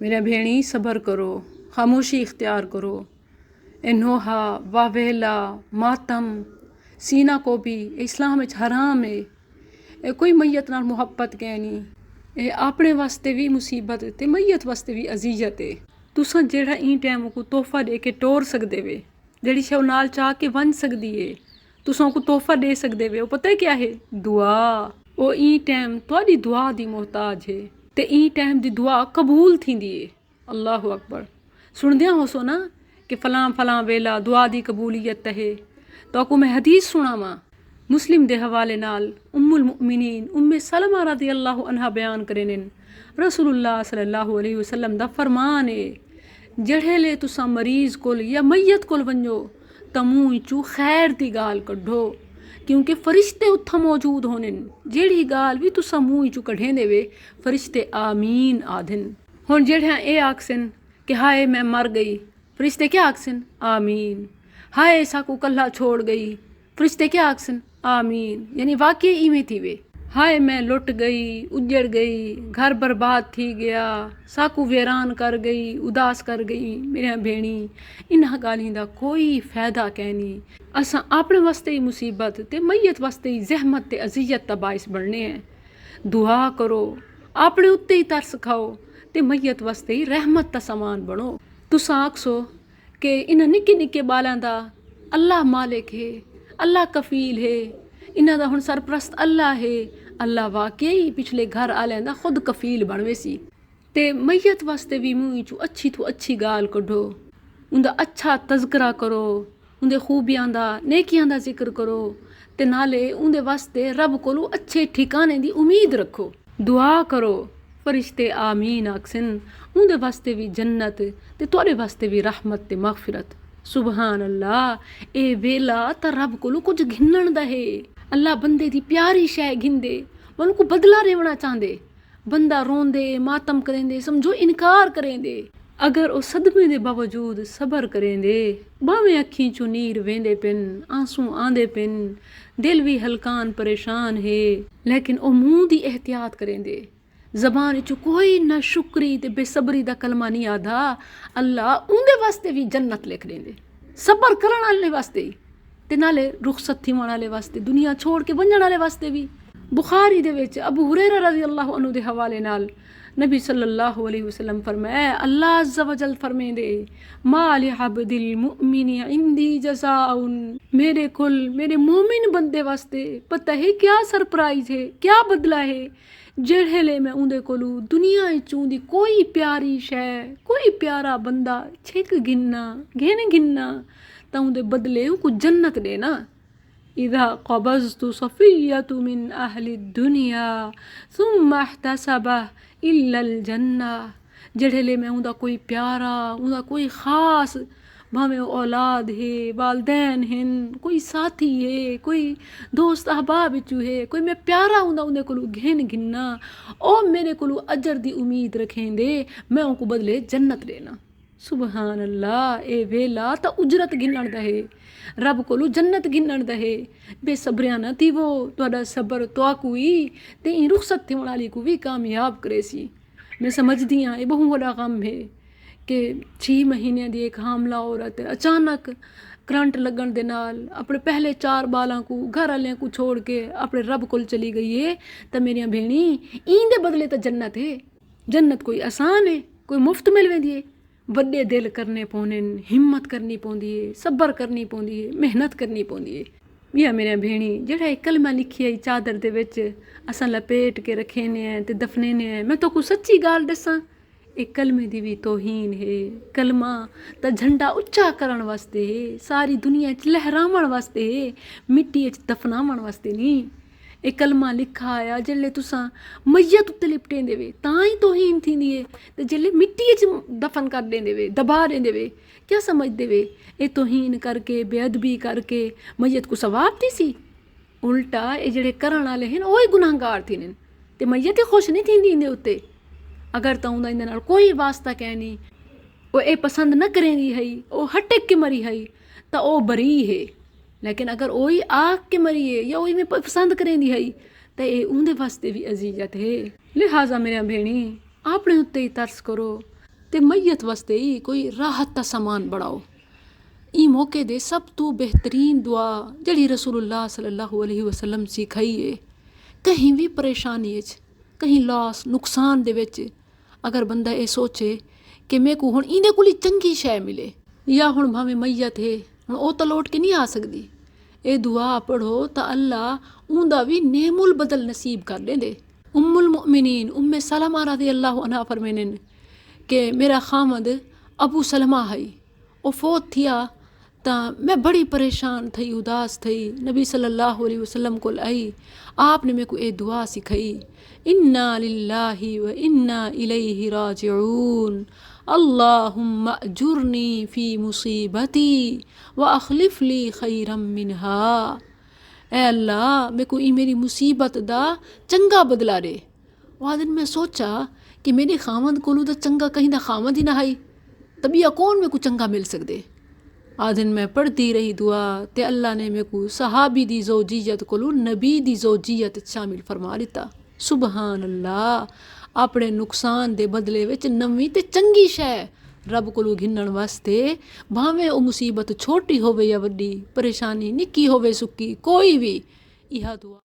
मेरे भेणी सब्र करो, खामोशी इख्तियार करो। ए नोहा वावेला मातम सीना को भी इस्लाम विच हराम है। ए कोई मैयत नाल मुहब्बत कहनी, ए अपने वास्ते भी मुसीबत ते मैयत वास्ते भी अजीयत है। तुसां जेड़ा ई टाइम को तोहफा दे के टोर सकदे वे, जेड़ी शे नाल चाह के वन सकदी है, तुसां को तोहफा दे सकदे वे, वो पता है क्या है? दुआ। ओ ई टाइम तुहाडी दुआ दी मोहताज है ते ई टाइम दी दुआ कबूल थींदी है। अल्लाहु अकबर। सुनदिया हो सो ना कि फलां फलां वेला दुआ दी कबूलियत है। तो आपको मैं हदीस सुनावां मुस्लिम दे हवाले नाल। उम्मुल मुमिनीन उम्मे सलमा रज़ी अल्लाहु अन्हा बयान करेन रसूलुल्लाह सल्लल्लाहु अलैहि वसल्लम दा फरमान है, जड़ेले तुसां मरीज़ कोल या मैयत कोल वञो तां मूंह चू खैर दी गाल कढो, क्योंकि फरिश्ते उत्थां मौजूद होने। जेड़ी गाल भी तुसां मूंह चू कढें देवे फरिश्ते आमीन आधन। हुण जेड़ियां ए आखसन कि हाय मैं मर गई, फरिश्ते क्या आखसन? आमीन। हाय साकू कल्ला छोड़ गई, फरिश्ते क्या आखसन? आमीन। यानी वाकई इवें थी वे। हाय मैं लुट गई, उजड़ गई, घर बर्बाद थी गया, साकू वेरान कर गई, उदास कर गई। मेरे भेणी इन्हां गालियां दा कोई फायदा कहनी। असां अपने वास्ते ही मुसीबत ते मैयत वास्ते ही जहमत ते अजियत दा बाइस बनने हैं। दुआ करो, अपने उत्ते ही तरस खाओ ते मैयत वास्ते ही रहमत दा समान बनो। तुसां आखसो कि इन्हां निक्के निक्के बालां दा अल्लाह मालिक है, अल्लाह कफील है, इन्हां दा हुण सरप्रस्त अल्लाह है। अल्लाह वाकई पिछले घर आलें दा खुद कफील बनवे सी। ते मैयत वास्ते भी मूंह चू अच्छी तो अच्छी गाल कढो, उंदा अच्छा तज़करा करो, उंदे खूबियां दा नेकियां दा जिक्र करो ते नाले उंदे वास्ते रब कोलों अच्छे ठिकाने दी उम्मीद रखो। दुआ करो, फरिश्ते आमीन आखसन। उंदे वास्ते भी जन्नत ते तुहाडे वास्ते भी रहमत ते मगफिरत। सुबहान अल्लाह। ए वेला तां रब कोलों कुछ घिन्नण दा है। अल्लाह बंदे दी प्यारी शै घिंदे, उनको बदला रेवना चाहंदे। बंदा रोंदे मातम करेंदे, समझो इनकार करेंदे, अगर ओ सदमे दे बावजूद सबर करेंदे, भावें अखीं चू नीर वेंदे पिन, आंसू आंदे पिन, दिल भी हलकान परेशान है, लेकिन ओ मुंह दी एहतियात करेंदे। जबान चू कोई ना शुक्री ते बेसबरी दा कलमा नहीं आधा। अल्लाह उंदे वास्ते भी जन्नत लिख देंदे, सबर करन वाले वास्ते ही ते नाले रुखसत थी वाले वास्ते, दुनिया छोड़ के वंजण वाले वास्ते भी। बुखारी दे विच अबू हुरैरा रज़ी अल्लाहु अन्हु दे हवाले नाल नबी सल्लल्लाहु अलैहि वसल्लम फरमाया, अल्लाह अज़्ज़ा वजल फरमेंदे, माल अब्दिल मुमिनी इंदी जज़ाउन। मेरे कुल मेरे मोमिन बंदे वास्ते पता है क्या सरप्राइज है, क्या बदला है। जेड़े मैं उंदे कोलू दुनिया चूं दी कोई प्यारी शै, कोई प्यारा बंदा छिक गिनना गिनना तां उंदे बदले को जन्नत देना। इज़ा क़बज़तु सफ़िय्यतु मिन अहलि दुनिया सुम्मा इहतसबा इल्लल जन्ना। जेड़े मैं उंदा कोई प्यारा, उंदा कोई ख़ास, भावें औलाद है, वालदैन हैं, कोई साथी है, कोई दोस्त अहबाब बिचू है, कोई मैं प्यारा उंदा उंदे कोलू गिनना, ओ मेरे कोलू अजर दी उम्मीद रखेंदे, मैं उनको बदले जन्नत देना। सुबहान अल्लाह। ए वेला तां उजरत गिनण दा है, रब कोलू जन्नत गिनण दा है। बेसबरिया ना थी वो, तुहाडा सबर तुआकू ही ते ई रुखसत थिवण वाली को भी कामयाब करे सी। मैं समझदी हाँ ये बहुत बड़ा गम है कि 6 महीने दी एक हामला औरत अचानक करंट लगन दे नाल अपने पहले 4 बालां को घर वालियां को छोड़ के अपने रब कोल चली गई है। तो मेरिया भेणी इंदे बदले तो जन्नत है। जन्नत कोई आसान है, कोई मुफ्त मिल वेंदी है। वड्डे दिल करने पौने, हिम्मत करनी पौंदी है, सबर करनी पौंदी है, मेहनत करनी पौंदी है। या मेरिया भेणी जेड़ा एक कलमा लिखी है चादर दे विच असां लपेट के रखेने हैं ते दफनेने हैं, मैं तो को सच्ची गाल दसां, एक कलमे दी भी तोहीन है। कलमा तो झंडा उच्चा करन वास्ते है, सारी दुनिया च लहरावण वास्ते है, मिट्टी च दफनावण वास्ते नहीं। एक कलमा लिखा आया जेल्ले तुसां मैयत उत्ते लिपटें देवे तां ही तोहीन थींदी है, ते जेल्ले मिट्टी च दफन कर देंदे वे, दबा देंदे वे, क्या समझदे वे ये तोहीन करके बेअदबी करके मैयत को सवाब दी सी। उल्टा ये जेड़े करन वाले हैं ओही गुनाहगार थी ने, ते मैयत ही खुश नहीं थींदी इंदे उत्ते। अगर तो उंदा इंदे नाल कोई वास्ता कै नहीं, वो ए पसंद न करेंदी है, वो हटक के मरी है तो वो बरी है। लेकिन अगर वही आग के मरी है या वही में पसंद करेंदी है तो ये उंदे वास्ते भी अजीजत है। लिहाजा मेरे भेणी अपने उत्ते ही तरस करो, ते मैयत वास्ते ही कोई राहत का समान बढ़ाओ। ई मौके दे सब तो बेहतरीन दुआ जड़ी रसूलुल्लाह सल्लल्लाहु अलैहि वसल्लम सिखाई है। कहीं भी परेशानी कहीं लॉस नुकसान दे विच अगर बंदा ये सोचे कि मेरे को हुण इंदे कोली चंगी शै मिले या हुण भावें मैयत है हुण ओ तो लौट के नहीं आ सकदी, ये दुआ पढ़ो तो अल्लाह उंदा भी नेमुल बदल नसीब कर देंदे। उम्मुल मुमिनीन उम्मे सलमा रज़ियल्लाहु अन्हा फरमाइन कि मेरा खामद अबू सलमा है ओ फोत थिया तो मैं बड़ी परेशान थी उदास थी। नबी सल्लल्लाहु अलैहि वसल्लम को आई, आपने मेरे को ये दुआ सिखाई, इन्ना लिल्लाहि व इन्ना इलैहि राजिऊन अल्लाहुम्मा अजुरनी फ़ी मुसीबती व अखलिफ ली खैरम मिनहा। ए अल्लाह मेरे को मेरी मुसीबत दा चंगा बदला दे। वह दिन मैं सोचा कि मेरे खामद कोलू तो चंगा कहीं दा खामद ही ना आई, तबिया कौन मेरे को चंगा मिल सकदे। आ दिन मैं पढ़ती रही दुआ ते अल्लाह ने मेरे को सहाबी दी ज़ौजियत कोलू नबी दी ज़ौजियत शामिल फरमा दिता। सुबहान अल्लाह। अपने नुकसान दे बदले विच नवी ते चंगी शै रब कोलू घिन्नण वास्ते, भावें वो मुसीबत छोटी होवे या वड्डी, परेशानी निक्की होवे सुक्की, कोई भी इहा दुआ